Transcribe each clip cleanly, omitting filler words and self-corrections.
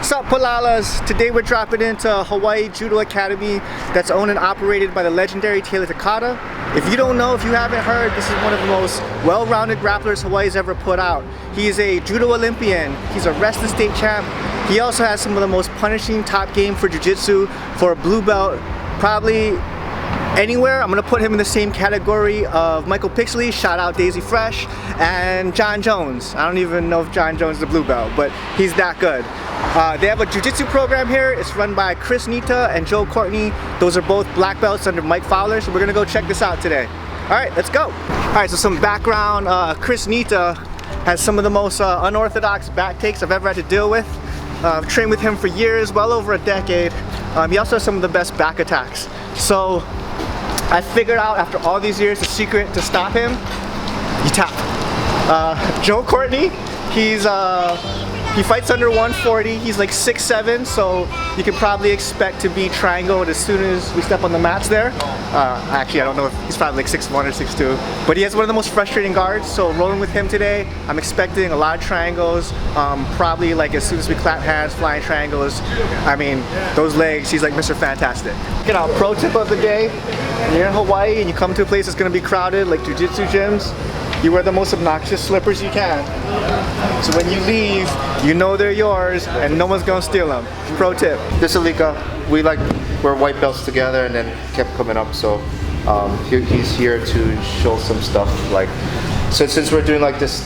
Sup Palalas? Today we're dropping into Hawaii Judo Academy that's owned and operated by the legendary Taylor Takata. If you don't know, if you haven't heard, this is one of the most well-rounded grapplers Hawaii's ever put out. He is a Judo Olympian, he's a wrestling state champ. He also has some of the most punishing top game for Jiu-Jitsu. For a blue belt, probably anywhere, I'm gonna put him in the same category of Michael Pixley, shout out Daisy Fresh, and John Jones. I don't even know if John Jones is a blue belt, but he's that good. They have a jiu-jitsu program here. It's run by Chris Nita and Joe Courtney. Those are both black belts under Mike Fowler, so we're gonna go check this out today. All right, let's go. All right, so some background. Chris Nita has some of the most unorthodox back takes I've ever had to deal with. I've trained with him for years, well over a decade. He also has some of the best back attacks. So I figured out after all these years the secret to stop him: you tap. Joe Courtney, he fights under 140. He's like 6'7", so you can probably expect to be triangled as soon as we step on the mats there. Actually, I don't know if he's probably like 6'1" or 6'2", but he has one of the most frustrating guards. So rolling with him today, I'm expecting a lot of triangles. Probably like as soon as we clap hands, flying triangles. I mean, those legs, he's like Mr. Fantastic. Get out, pro tip of the day: when you're in Hawaii and you come to a place that's gonna be crowded, like jiu-jitsu gyms, you wear the most obnoxious slippers you can. So when you leave, you know they're yours and no one's gonna steal them. Pro tip. This is Alika. We're white belts together and then kept coming up, so he's here to show some stuff. Like, so since we're doing like this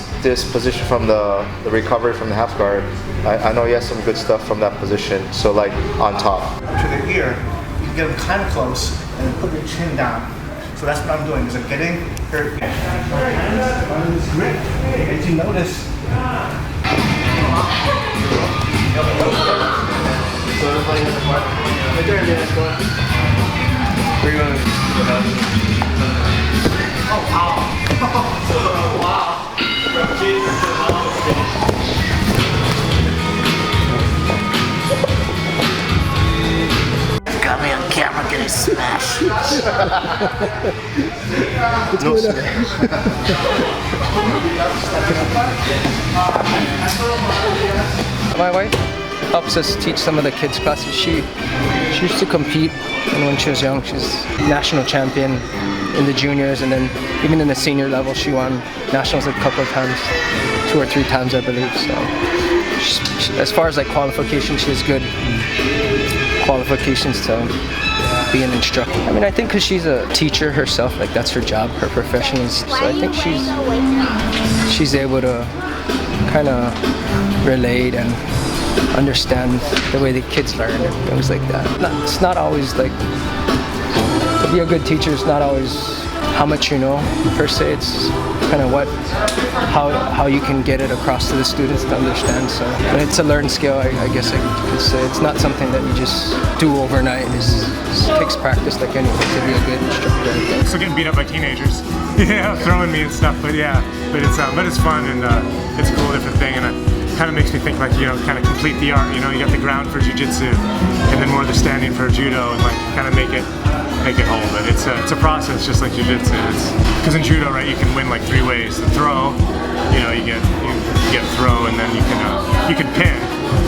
position from the recovery from the half guard, I know he has some good stuff from that position, so like on top. To the ear, you can get them kind of close and then put your chin down. So that's what I'm doing, is I'm getting her under this grip. As you notice, oh wow. Wow. Got me on camera getting smashed. No My wife helps us teach some of the kids classes. She used to compete, and when she was young, she's national champion in the juniors, and then even in the senior level, she won nationals a couple of times, 2 or 3 times, I believe. So, as far as like qualifications, she has good qualifications to be an instructor. I mean, I think because she's a teacher herself, like that's her job, her profession is. So I think she's able to kind of relate and understand the way the kids learn and things like that. It's not always like, to be a good teacher, it's not always how much you know per se. It's kind of how you can get it across to the students to understand. So, but it's a learned skill, I guess I could say. It's not something that you just do overnight. It takes practice like anything to be a good instructor. So getting beat up by teenagers, yeah, throwing me and stuff. But yeah, but it's fun and it's a cool different thing, and it kind of makes me think like, you know, kind of complete the art. You know, you got the ground for jiu-jitsu, and then more the standing for judo, and like kind of make it whole. But it's a process, just like jiu-jitsu. Because in judo, right, you can win like 3 ways. The throw, you know, you get throw, and then you can pin,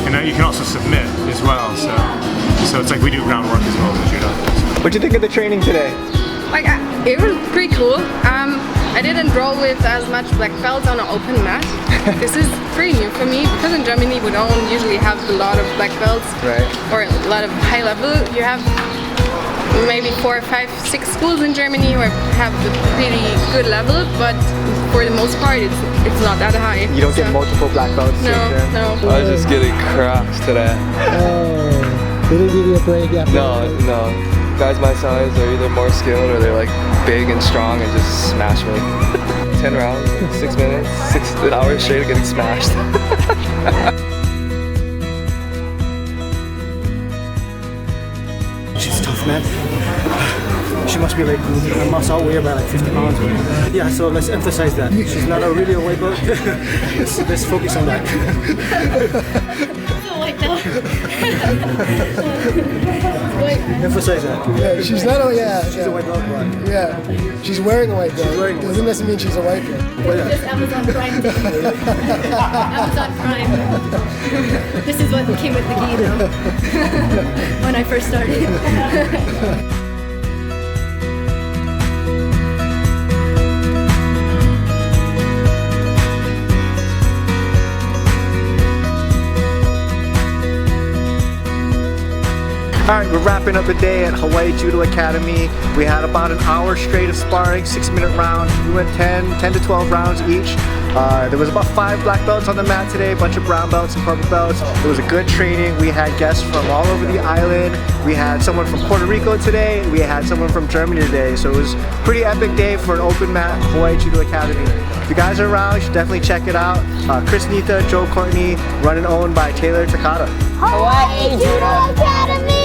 and then you can also submit as well. So it's like we do groundwork as well as in judo. what'd you think of the training today? Like, it was pretty cool. I didn't roll with as much black belts on an open mat. This is pretty new for me, because in Germany we don't usually have a lot of black belts, right, or a lot of high level. You have maybe 4, 5, 6 schools in Germany who have a pretty good level, but for the most part it's not that high. You don't get multiple black belts? No. I was just getting cracked today. Oh, they didn't give you a break after? No. Guys my size are either more skilled or they're like big and strong and just smash me. 10 rounds, 6 minutes, 6 hours straight of getting smashed. She's tough, man. She must be like, I must outweigh about like 50 pounds. Yeah, so let's emphasize that. She's not really a weight belt. let's focus on that. Wait. Emphasize that. Yeah, she's not a She's a white belt, but Yeah, she's wearing a white belt. wearing a white Doesn't necessarily mean she's a white belt. Just Amazon Prime. Amazon Prime. This is what came with the gi though. When I first started. Alright, we're wrapping up the day at Hawaii Judo Academy. We had about an hour straight of sparring, 6-minute rounds. We went 10 to 12 rounds each. There was about 5 black belts on the mat today, a bunch of brown belts and purple belts. It was a good training. We had guests from all over the island. We had someone from Puerto Rico today. We had someone from Germany today. So it was a pretty epic day for an open mat Hawaii Judo Academy. If you guys are around, you should definitely check it out. Chris Nita, Joe Courtney, run and owned by Taylor Takata. Hawaii Judo Academy!